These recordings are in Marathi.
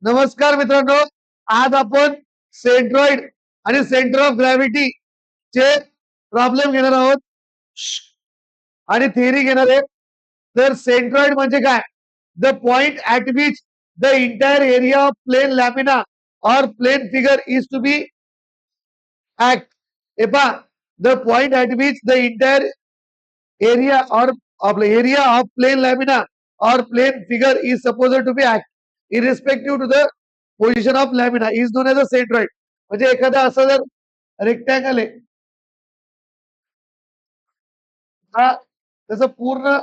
नमस्कार मित्रांनो, आज आपण सेंट्रॉइड आणि सेंटर ऑफ ग्रॅव्हिटी चे प्रॉब्लेम घेणार आहोत आणि थिअरी घेणार आहे. तर सेंट्रॉइड म्हणजे काय? The point at which the entire area of plane lamina और plane figure is to be act. हे पहा, the point at which the entire area or of area of plane lamina or plane figure is supposed to be act irrespective to the position of lamina is known as a centroid. म्हणजे एखादा असं जर रेक्टँगल आहे हा त्याचा पूर्ण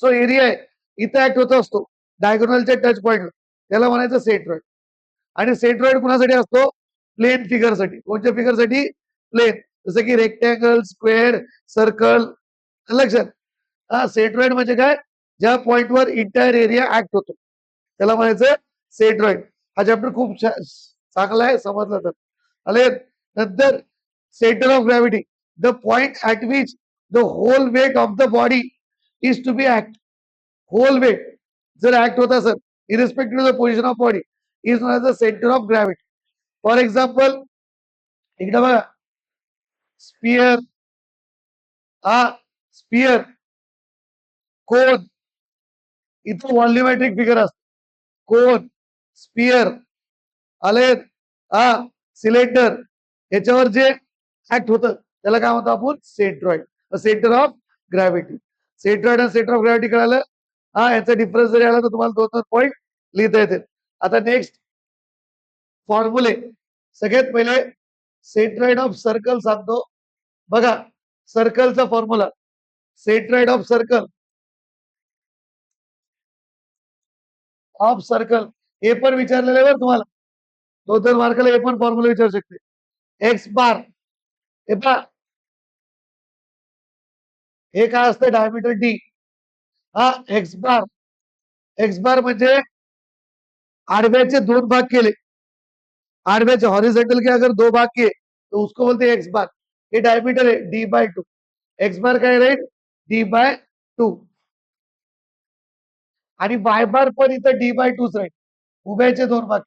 जो एरिया आहे इथे ऍक्ट होत असतो डायगोनलच्या टच पॉइंट त्याला म्हणायचं सेंट्रॉइड. आणि सेंट्रॉइड कुणासाठी असतो? प्लेन फिगरसाठी. कोणत्या फिगरसाठी? प्लेन. जसं की रेक्टँगल, स्क्वेअर, सर्कल. लक्षात. हा सेंट्रॉइड म्हणजे काय? ज्या पॉइंटवर इंटायर एरिया ऍक्ट होतो त्याला म्हणायचं सेंट्रॉइड. हा चॅप्टर खूप चांगला आहे समजलं तर. आले नंतर centre of gravity, the point at which the whole weight of the body is to be act. Whole weight जर ऍक्ट होत असेल irrespective the position of body is known as the centre of gravity. For example इकडे बघा, स्पियर, हा स्पियर, कोन, इथं व्हॉल्युमेट्रिक फिगर असतो. कोन, स्पियर, आले हा सिलेंडर, याच्यावर जे ऍक्ट होतं त्याला काय म्हणतो आपण? Centroid. Centre of gravity. Centroid आणि सेंटर ऑफ ग्रॅव्हिटी कळालं. हा याचा डिफरन्स जरी आला तर तुम्हाला दोन दोन पॉईंट लिहिता येतील. आता नेक्स्ट फॉर्म्युले. सगळ्यात पहिले सेंट्रॉइड ऑफ सर्कल सांगतो. बघा, सर्कलचा फॉर्म्युला, सेंट्रॉइड ऑफ सर्कल हे पण विचारलेलं आहे बरं तुम्हाला. 2-2 मार्काला हे पण फॉर्म्युला विचारू शकते. एक्स बार, हे पहा, हे काय असतं? Diameter D. हा एक्स बार. एक्स बार म्हणजे आडव्याचे दोन भाग केले, आडव्याचे हॉरिजेंटल के अगर दो भाग किए तो उसको बोलते हैं एक्स बार. ये डायमीटर है d/2. एक्स बार काय राहील? d/2. आणि वाय बार पण इथं d/2 राहील. उभ्याचे दोन भाग.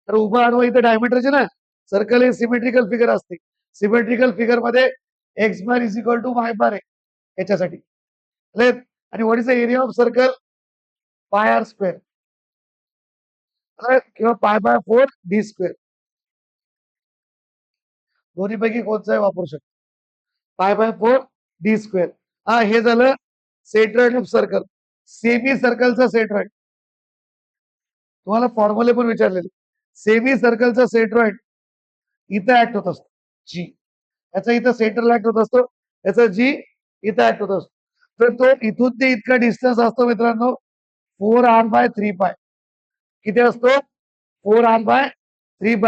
तर उभा आडवा इथं डायमीटरचे ना. सर्कल हे सिमेट्रिकल फिगर असते. सिमेट्रिकल फिगर मध्ये x bar is equal to y bar आहे याच्यासाठी. आणि what is the area of circle? Pi r square किंवा π/4 d स्क्वेअर. दोन्हीपैकी कोणताही वापरू शकतो. π/4 d स्क्वेअर. हा हे झालं सेंट्रॉइड ऑफ सर्कल. सेमी सर्कलचा सेंट्रॉइड तुम्हाला फॉर्म्युले पण विचारलेले. सेमी सर्कलचा सेंट्रॉइड इथं ऍक्ट होत असतो जी. याचा इथं सेंटरला ऍक्ट होत असतो, याचा जी इथं ऍक्ट होत असतो. तर तो इथून ते इतका डिस्टन्स असतो मित्रांनो 4r/3π. किती असतो? 4r/3π.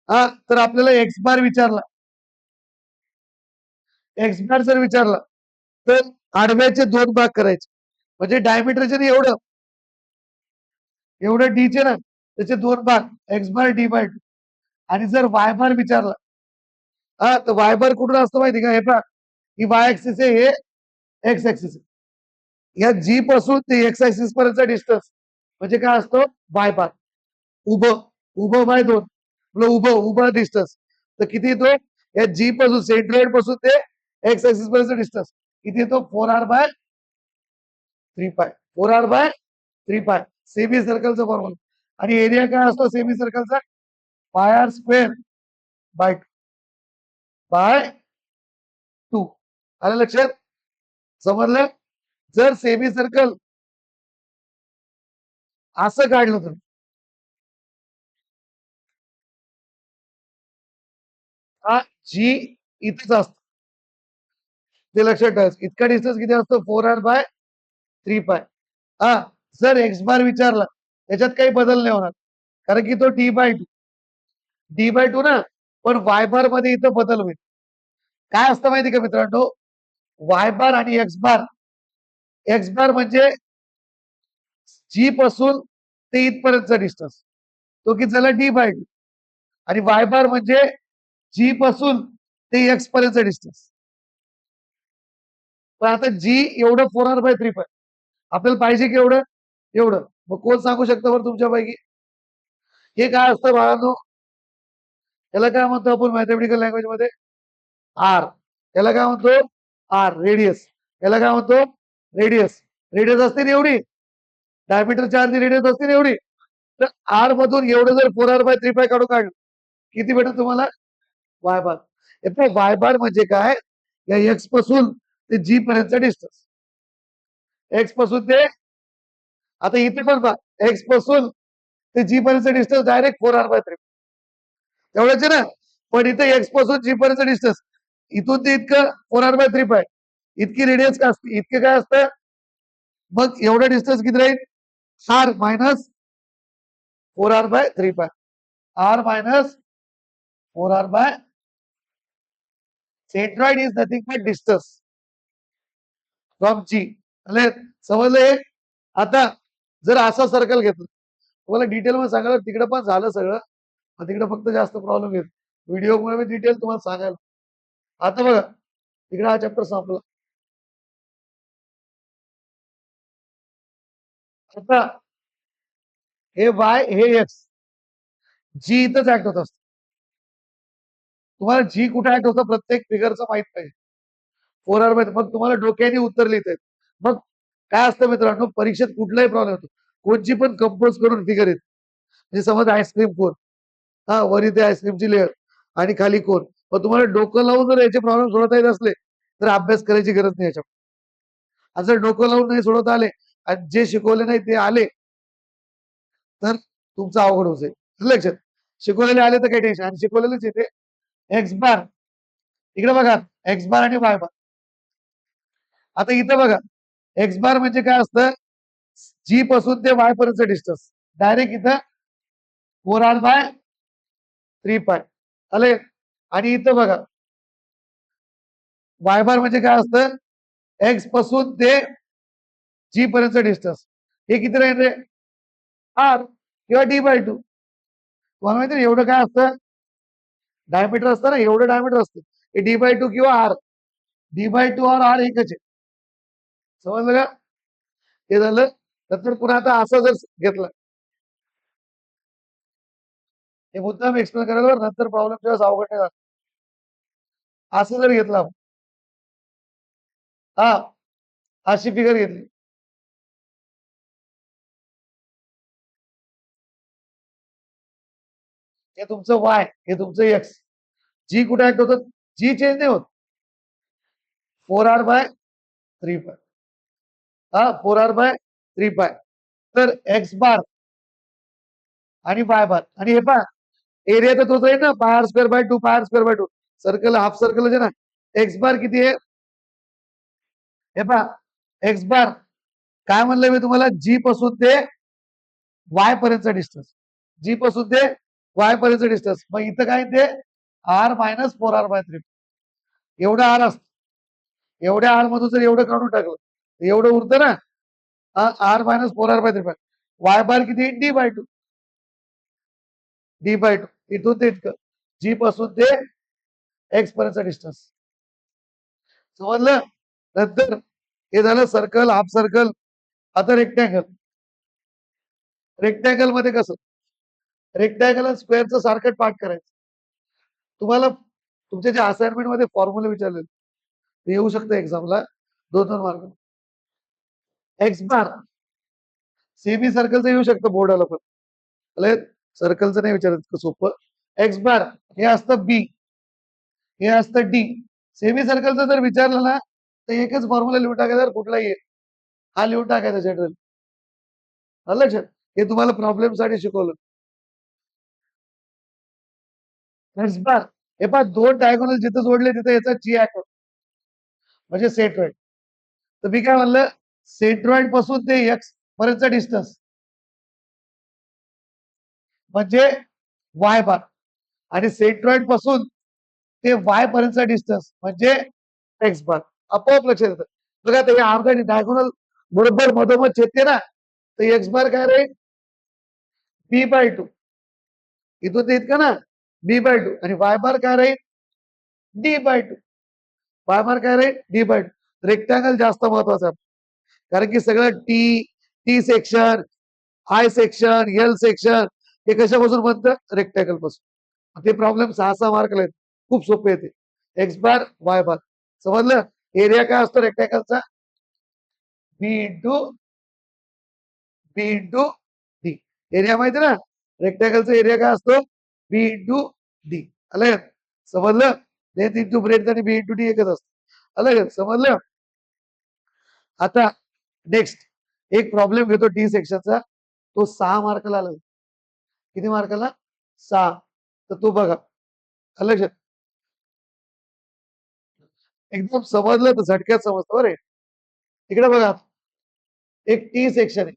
हा तर आपल्याला एक्स बार विचारला. एक्स बार जर विचारला तर आडव्याचे दोन भाग करायचे. म्हणजे डायमीटरचे एवढं एवढं डीचे ना, त्याचे दोन भाग एक्स बार d/2. आणि जर वाय बार विचारला, हा तर वाय बार कुठून असतो माहिती का? हे पहा, ही वाय ऍक्सिस आहे, हे एक्स ऍक्सिस आहे. या जी पासून ते एक्स ऍक्सिस पर्यंतचा डिस्टन्स म्हणजे काय असतो? वाय बार. उभं उभं बाय 2 उभं उभं डिस्टन्स. तर किती येतो? या जी पासून सेंट्रॉइड पासून ते एक्स ऍक्सिस पर्यंत डिस्टन्स किती येतो? 4r/3π. 4r/3π सेमी सर्कलचा फॉर्म्युला. आणि एरिया काय असतो सेमी सर्कलचा? πr square by 2. आलं लक्षात? समजलं? जर सेमी सर्कल असं काढलं तुम्ही, हा जी इथेच असतो, ते लक्षात ठेवायचं. इतका डिस्टन्स किती असतो? 4r/3π. हा जर एक्स बार विचारला त्याच्यात काही बदल नाही होणार, कारण की तो d/2 ना. पण वाय बार मध्ये इथं बदल होईल. काय असतं माहिती का मित्रांनो? वाय बार आणि एक्स बार. एक्स बार म्हणजे जी पासून ते इथपर्यंतचा डिस्टन्स, तो किती झाला? d/2. आणि वाय बार म्हणजे जी पासून ते एक्स पर्यंतचा डिस्टन्स. पण आता जी एवढं 4r/3π आपल्याला पाहिजे की एवढं एवढं. मग कोण सांगू शकतं बरं तुमच्यापैकी? हे काय असतं बाळांनो, याला काय म्हणतो आपण मॅथमॅटिकल लँग्वेज मध्ये? आर. याला काय म्हणतो? R, radius. याला काय म्हणतो? रेडियस. रेडियस असते ना एवढी, डायमीटरच्या अर्धी रेडियस असते ना एवढी. तर आर मधून एवढं जर 4r/3π काढून काढलं, किती भेटत तुम्हाला? वाय बार. वाय बार म्हणजे काय? या एक्स पासून ते जी पर्यंतचा डिस्टन्स. एक्स पासून ते, आता इथे पण पहा, एक्स पासून ते जी पर्यंतचा डिस्टन्स डायरेक्ट 4r/3. तेवढ्याच ना. पण इथे एक्स पासून जी पर्यंत डिस्टन्स, इथून ते इतकं 4r/3π, इतकी रेडियस का असते, इतके काय असतं? मग एवढा डिस्टन्स किती राहील? R minus 4r/3π. R minus 4r/, centroid is nothing but distance from G. समजलं? आता जर असा सर्कल घेतला, तुम्हाला डिटेल मध्ये सांगायला तिकडे पण झालं सगळं, तिकडे फक्त जास्त प्रॉब्लेम येत, व्हिडिओमुळे मी डिटेल तुम्हाला सांगायला. आता बघा, तिकडे हा चॅप्टर संपला. आता हे वाय, हे एक्स, जी इथंच ऍक्ट होत असत. तुम्हाला जी कुठे ऍक्ट होतं प्रत्येक फिगरचं माहित पाहिजे. 4r मध्ये मग तुम्हाला डोक्याने उत्तर लिहिता येत. मग काय असतं मित्रांनो, परीक्षेत कुठलाही प्रॉब्लेम होतो, कोणची पण कंपोज करून फिगर येत. म्हणजे समज आईस्क्रीम कोन, हा वरी ते आईस्क्रीमची लेअर आणि खाली कोन. मग तुम्हाला डोकं लावून जर याचे प्रॉब्लेम सोडवता येत असले तर अभ्यास करायची गरज नाही याच्यात. जर डोकं लावून नाही सोडवता आले आणि जे शिकवले नाही ते आले तर तुमचं अवघड होऊ जाईल. लक्षात, शिकवलेले आले तर काही टेन्शन, आणि शिकवलेलेच येते. एक्स बार, इकडे बघा, एक्स बार आणि वाय बार. आता इथं बघा, एक्स बार म्हणजे काय असतं? जी पासून ते वाय पर्यंत डिस्टन्स, डायरेक्ट इथं 4r/3π आले. आणि इथं बघा, वाय बार म्हणजे काय असतं? एक्स पासून ते जी पर्यंत डिस्टन्स, हे किती राहील रे? आर किंवा d/2. तुम्हाला माहिती एवढं काय असतं? डायमीटर असतं ना, एवढं डायमीटर असतं, हे d/2 किंवा आर. d/2 और आर एकच आहे. समजलं का? हे झालं. नंतर पुन्हा आता असं जर घेतलं, हे मुद्दाम एक्सप्लेन करायला, नंतर प्रॉब्लेम जेव्हा अवघड नाही झाला. असं जर घेतला, हा अशी फिगर घेतली, हे तुमचं वाय, हे तुमचं एक्स. जी कुठे ऍक्ट होतं? जी चेंज नाही होत. 4r/3π, हा 4r/3π. तर एक्स बार आणि वाय बार, आणि हे पहा एरिया तर तोच आहे ना, πr²/2, πr²/2. Circle, half circle आहे ना. एक्स बार किती आहे? हे पहा, एक्स बार काय म्हणलं मी तुम्हाला? जी पासून ते वाय पर्यंतचा डिस्टन्स, जी पासून ते वाय पर्यंत डिस्टन्स. मग इथं काय ते आर मायनस 4r/3. एवढं आर असत, एवढ्या आर मधून जर एवढं काढून टाकलं एवढं उरतं ना, आर मायनस 4r/3. वाय बार किती? d/2. d/2 इथून ते इतकं, जी पासून ते एक्स पर्यंतचा डिस्टन्स. समजलं? नंतर हे झालं सर्कल, हाफ सर्कल. आता रेक्टँगल. रेक्टँगल मध्ये कसं? रेक्टँगल आणि स्क्वेअरचं सारखं पाठ करायचं. तुम्हाला तुमच्या ज्या असाइनमेंट मध्ये फॉर्म्युला विचारले ते येऊ शकतं एक्झामला 2-2 मार्क. एक्स बार सेमी सर्कलचं येऊ शकतं बोर्डाला पण, सर्कलचं नाही विचारत इतकं सोपं. एक्स बार हे असतं बी, हे असतं डी. सेमी सर्कलचं जर विचारलं ना तर एकच फॉर्म्युला लिहून टाकायचा, कुठलाही एक हा लिहून टाकायचा जनरल. लक्षात, हे तुम्हाला प्रॉब्लेम साठी शिकवलं. एक्स बार, हे पहा दोन डायगोनल जिथे जोडले तिथे याचा जी ऍक्ट म्हणजे सेंट्रॉइड. तर मी काय म्हणलं, सेंट्रॉइड पासून ते एक्स पर्यंतचा डिस्टन्स म्हणजे वाय बार, आणि सेंट्रॉइड पासून ते वाय पर्यंतचा डिस्टन्स म्हणजे एक्स बार. आपोआप लक्षात येतं. बघा ते अर्धा डायगोनल बरोबर मधोमध छेदते ना, तर एक्स बार काय राहील? b/2. इथून ते इतकं ना, b/2. आणि वाय बार काय राहील? d/2. वाय बार काय राहील? d/2. रेक्टँगल जास्त महत्वाचा आहे, कारण की सगळं T, T section, I section, L section, हे कशापासून बनतं रेक्टॅगल पासून. ते प्रॉब्लेम 6 मार्कला आहेत, खूप सोपे येते. एक्स बार वाय बार समजलं. एरिया काय असतो रेक्टॅगलचा बी इंटू डी. एरिया माहिती ना रेक्टॅगलचा एरिया काय असतो बी इंटू डी. आलं समजलं. लेंथ इंटू ब्रेथ आणि बी इंटू डी एकच असतो. आलं समजलं. आता नेक्स्ट एक प्रॉब्लेम घेतो डी सेक्शनचा, तो 6 मार्काला आला. किती मार्काला 6. तर तो बघा लक्षात एकदम समजलं तर झटक्यात समजतं बरे. इकडे बघा एक टी सेक्शन आहे.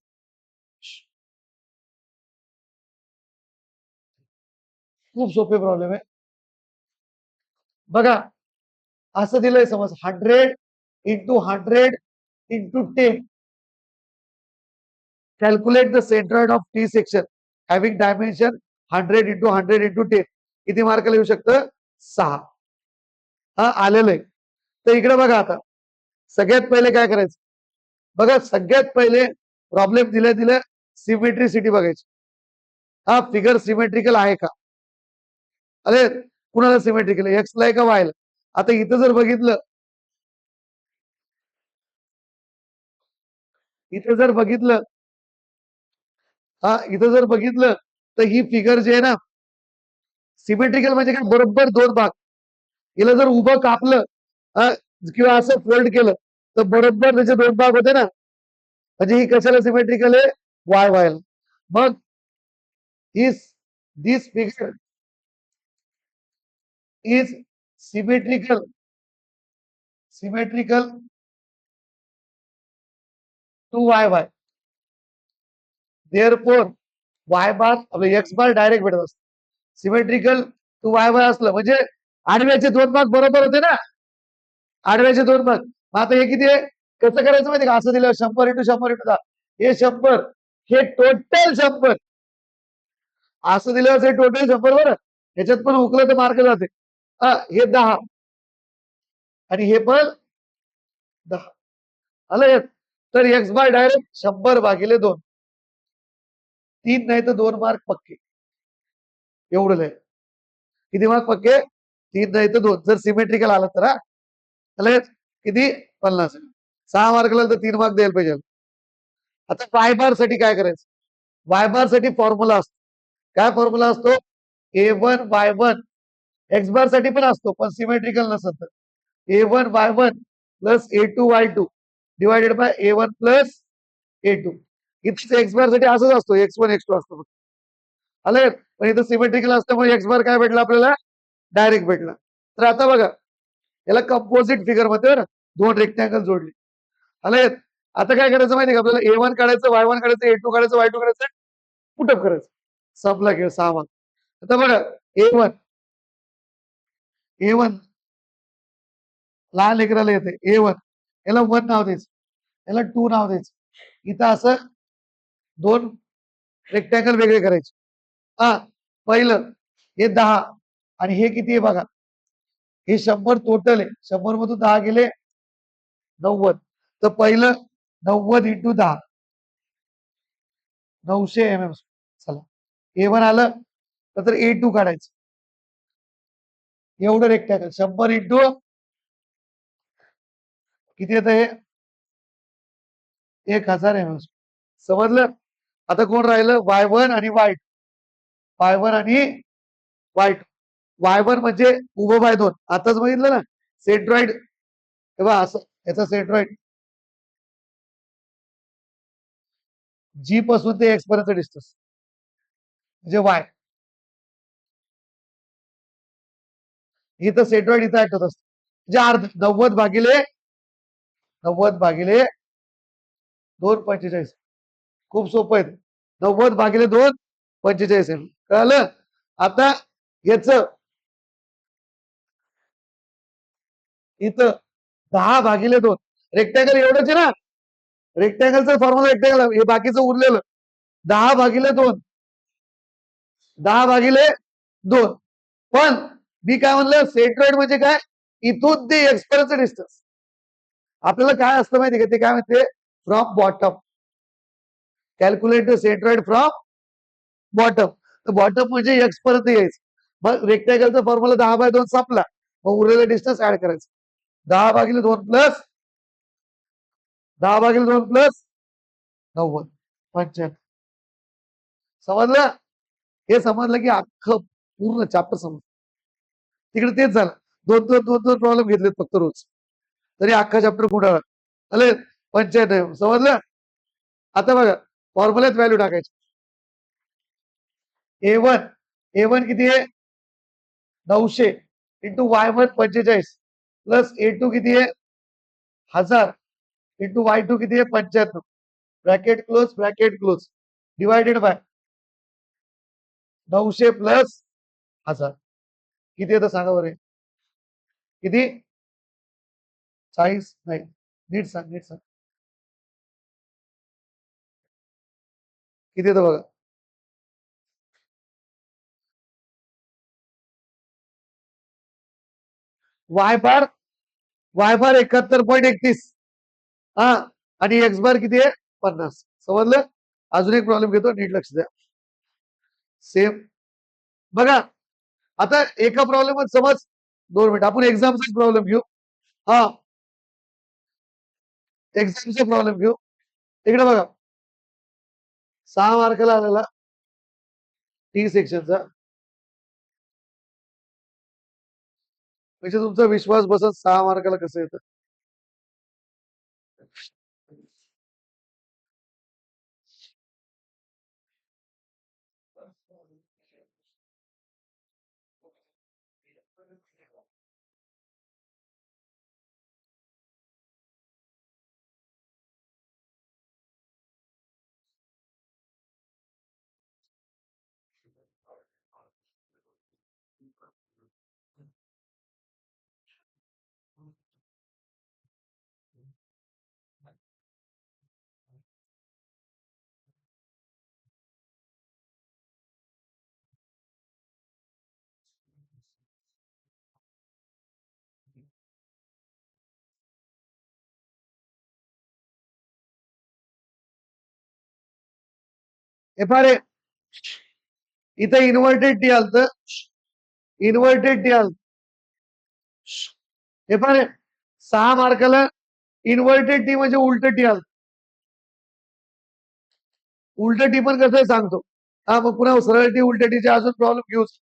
खूप सोपे प्रॉब्लेम आहे बघा. असं दिलंय समज 100 into 100 into 10. Calculate the centroid of T section having dimension 100 into 100 into 10. किती मार्काला येऊ शकतं 6. हा आलेलं आहे. तर इकडे बघा आता सगळ्यात पहिले काय करायचं बघा. सगळ्यात पहिले प्रॉब्लेम दिल्या सिमेट्रिसिटी बघायची. हा फिगर सिमेट्रिकल आहे का. अरे कुणाला सिमेट्रिकल एक्स ला आहे का वायला. आता इथं जर बघितलं हा इथं जर बघितलं तर ही फिगर जी आहे ना सिमेट्रिकल म्हणजे काय बरोबर 2 भाग. हिला जर उभं कापलं किंवा असं फोल्ड केलं तर बरोबर त्याचे 2 भाग होते ना. म्हणजे ही कशाला सिमेट्रिकल आहे वाय वायला. मग this figure is symmetrical to y y. Therefore y bar आपलं एक्स बार डायरेक्ट भेटत असतो. सिमेट्रिकल टू वाय वाय असलं म्हणजे आडव्याचे 2 भाग बरोबर होते ना. आडव्याचे 2 भाग. आता हे किती आहे कसं करायचं माहिती का. असं दिलं 100 इंटू 100 इंटू 10. हे 100 हे टोटल 100. असं दिलं असेल टोटल 100 बरं. ह्याच्यात पण हुकलं तर मार्क जाते. हे 10 आणि हे पण 10 आलं. तर एक्स बार डायरेक्ट 100 भागिले 2. 3 नाही तर 2 मार्क पक्के. एवढं लय. किती मार्क पक्के 3 नाही तर 2 जर सिमेट्रिकल आलं तर. किती 50. 6 मार्कला तर 3 मार्क द्यायला पाहिजे. आता वाय बार साठी काय करायचं. वाय बार साठी फॉर्म्युला असतो. काय फॉर्म्युला असतो A1 Y1. एक्स बार साठी पण असतो पण सिमेट्रिकल नसत तर A1 Y1 plus A2 Y2 divided by A1 plus A2. इथे एक्स बार साठी असंच असतो X1 X2 असतो. आलं पण इथं सिमेट्रिकल असल्यामुळे एक्स बार काय भेटला आपल्याला डायरेक्ट भेटला. तर आता बघा याला कंपोजिट फिगर मध्ये ना 2 रेक्टँगल जोडले. आलं. आता काय करायचं माहिती का आपल्याला A1 काढायचं Y1 काढायचं A2 काढायचं Y2 काढायचं पुटअप करायचं. संपला खेळ 6 मार्क. आता बघा A1 लहान लेकराला येते A1 याला 1 नाव द्यायचं याला 2 नाव द्यायचं. इथं असं 2 रेक्टँगल वेगळे करायचे. पहिलं हे 10 आणि हे किती आहे बघा. हे 100 टोटल आहे. 100 मधून 10 गेले 90. तर पहिलं 90 इंटू 10 900 mm. चला A1 आलं तर A2 काढायचं. एवढं रेक्टँगल 100 इंटू किती येतं हे 1000 mm. समजलं. आता कोण राहिलं Y1 आणि Y2. Y1 आणि Y2. Y1 म्हणजे उभं बाय 2. आताच बघितलं ना सेंट्रॉइड तेव्हा असं याचा सेंट्रॉइड जी पासून ते एक्स पर्यंत डिस्टन्स म्हणजे वाय. इथं सेंट्रॉइड इथं ऍक्ट होत असतं म्हणजे अर्ध 90 भागिले 245. खूप सोपं आहे. 90 भागिले 245 कळलं. आता याच इथं 10 भागिले 2 रेक्टँगल एवढंच आहे ना. रेक्टँगलचा फॉर्म्युला रेक्टँगल हे बाकीचं उरलेलं 10 भागिले 2 10 भागिले 2. पण मी काय म्हणलं सेंट्रॉइड म्हणजे काय इथून ते एक्सपर्यंत डिस्टन्स. आपल्याला काय असतं माहिती का ते काय म्हणते from bottom. Calculate the centroid from bottom. तर बॉटम म्हणजे एक्स पर्यंत यायचं. मग रेक्टॅगलचा फॉर्म्युला 10/2 संपला. मग उरलेला डिस्टन्स ऍड करायचं. 10/2 प्लस 10/2 प्लस 90 95. समजलं? हे समजलं की अख्खं पूर्ण चॅप्टर समजलं. तिकडे तेच झालं. दोन प्रॉब्लेम घेतलेत फक्त रोज, तरी अख्खा चॅप्टर कुठं आले 95. समजलं? आता बघा फॉर्म्युल्यात व्हॅल्यू टाकायची. A1 किती आहे 900 इंटू Y1 45 प्लस A2 किती आहे 1000 इंटू Y2 किती आहे 95 bracket close divided by 900 plus 1000 किती येतं सांगा बरे. किती 40 नाही, नीट सांग. किती येतं बघा. वाय बार 71.31 हा, आणि एक्स बार किती आहे 50. समजलं? अजून एक प्रॉब्लेम घेतो, नीट लक्ष द्या. सेम बघा. आता एका प्रॉब्लेम समज 2 मिनिट आपण एक्झामचा प्रॉब्लेम घेऊ. हा, एक्झामचा प्रॉब्लेम घेऊ. इकडे बघा 6 मार्काला आलेला टी सेक्शनचा, म्हणजे तुमचा विश्वास बसत 6 मार्काला कसं येतं. हे पारे इथं इन्व्हर्टेड टी आलत. इन्व्हर्टेड टी आलत. हे पारे 6 मार्काला इन्व्हर्टेड टी म्हणजे उलट टी आलत. उलट टी पण कसं आहे सांगतो. हा, मग पुन्हा सरळ टी उलट टीचे अजून प्रॉब्लेम घेऊच.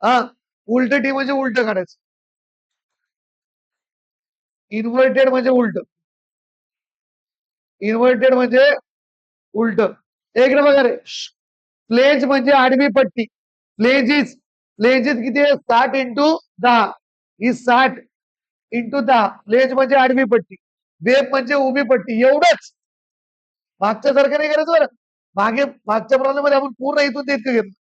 हा, उलट टी म्हणजे उलट काढायचं. इन्व्हर्टेड म्हणजे उलट. इन्व्हर्टेड म्हणजे उलट. एक बघा रे, फ्लेंज म्हणजे आडवी पट्टी. फ्लेंजिस किती आहे 60 इंटू 10. ही 60 इंटू 10. फ्लेंज म्हणजे आडवी पट्टी, वेब म्हणजे उभी पट्टी. एवढंच, मागच्या सारखं नाही करायचं बरं. मागच्या प्रॉब्लेम मध्ये आपण पूर्ण इथून ते इतकं घेतलं.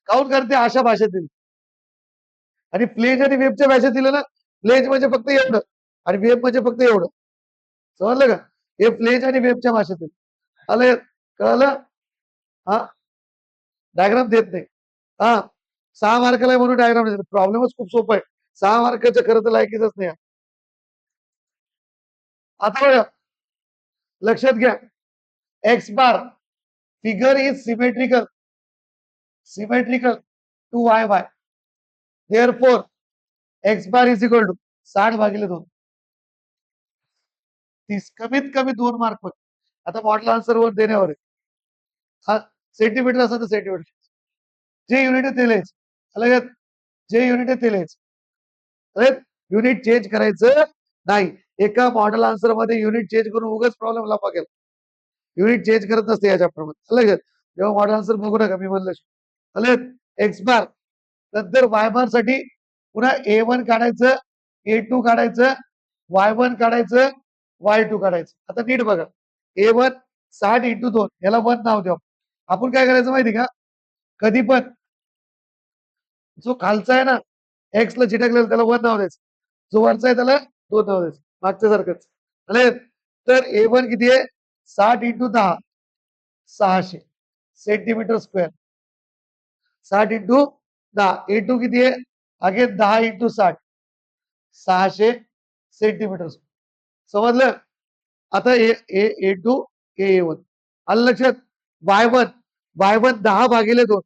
काऊन करते अशा भाषेतील. आणि फ्लेंज आणि वेबच्या भाषेत दिलं ना, फ्लेंज म्हणजे फक्त एवढं आणि वेब म्हणजे फक्त एवढं. समजलं का? हे फ्लेंज आणि वेबच्या भाषेतील आलं. कळलं? हा, डायग्राम देत नाही. हा, 6 मार्काला म्हणून डायग्राम देत. प्रॉब्लेमच खूप सोपं आहे. 6 मार्काच्या खरं तर लायकीच नाही. आता बघा लक्षात घ्या, X bar figure is symmetrical to Y by. Therefore X bar is equal to 60/2. 30 कमीत कमी 2 मार्क फक्त. आता मॉडेल आन्सर वर देण्यावर आहे. हा, सेंटीमीटर असेल तर सेंटीमीटर, जे युनिट आहे ते लिहायचं. अलग जे युनिट आहे ते लिहायचं. युनिट चेंज करायचं नाही. एका मॉडेल आन्सर मध्ये युनिट चेंज करून उगाच प्रॉब्लेम लापा केला. युनिट चेंज करत नसते या चॅप्टरमध्ये. अलग जेव्हा मॉडेल आन्सर बघू नका, मी म्हणलं अलग एक्स बार. नंतर वाय बार साठी पुन्हा A1 काढायचं, A2 काढायचं, Y1 काढायचं, Y2 काढायचं. आता नीट बघा, A1 60 इंटू 2 याला 1 नाव द्या. आपण काय करायचं माहिती का, कधी पण जो खालचा आहे ना एक्स ला चिटकलेला त्याला 1 नाव द्यायचं, जो वरचा आहे त्याला 2 नाव द्यायचं. मागच्या सारखंच. तर A1 किती आहे 60 into 10 600 centimetre square. 60 into 10. A2 किती आहे अगेन 10 इंटू 60 600 सेंटीमीटर. समजलं? आता A2 A1 आलं लक्षात. Y1 y1 10/2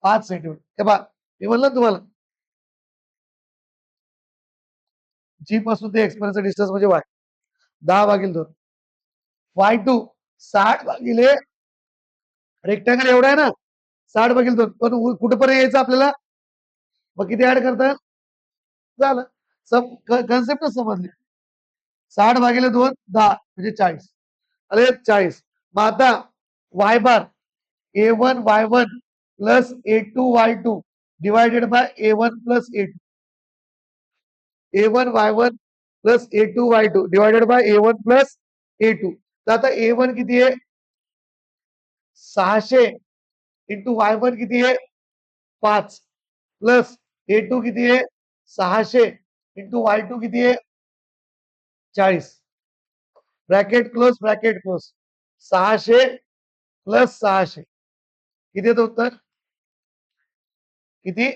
5 centimetre. हे पहा मी म्हणलं ना तुम्हाला जी पासून ते एक्सपर्यंस डिस्टन्स म्हणजे y 10/2 y2 60/, रेक्टँगल एवढा आहे ना 60/2 पण कुठपर्यंत यायचं आपल्याला मग किती ऍड करतात झालं सब कन्सेप्टच समजली 60/2 10 म्हणजे 40 अरे 40 मग आता y bar a1 y1 plus a2 y2 divided by a1 plus a2 a1 y1 plus a2 y2 divided by a1 plus a2 तर आता a1 किती आहे 600 इंटू y1 किती आहे 5 प्लस a2 किती आहे 600 इंटू y2 किती आहे 40 ब्रॅकेट क्लोज 600 प्लस 600 किती येतं उत्तर किती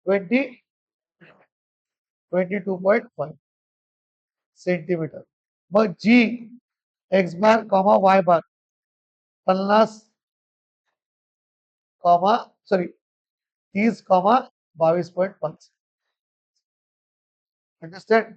22.5 सेंटीमीटर मग जी एक्स बार कॉमा वाय बार 50 कॉमा 30 कॉमा 22.5 अंडरस्टँड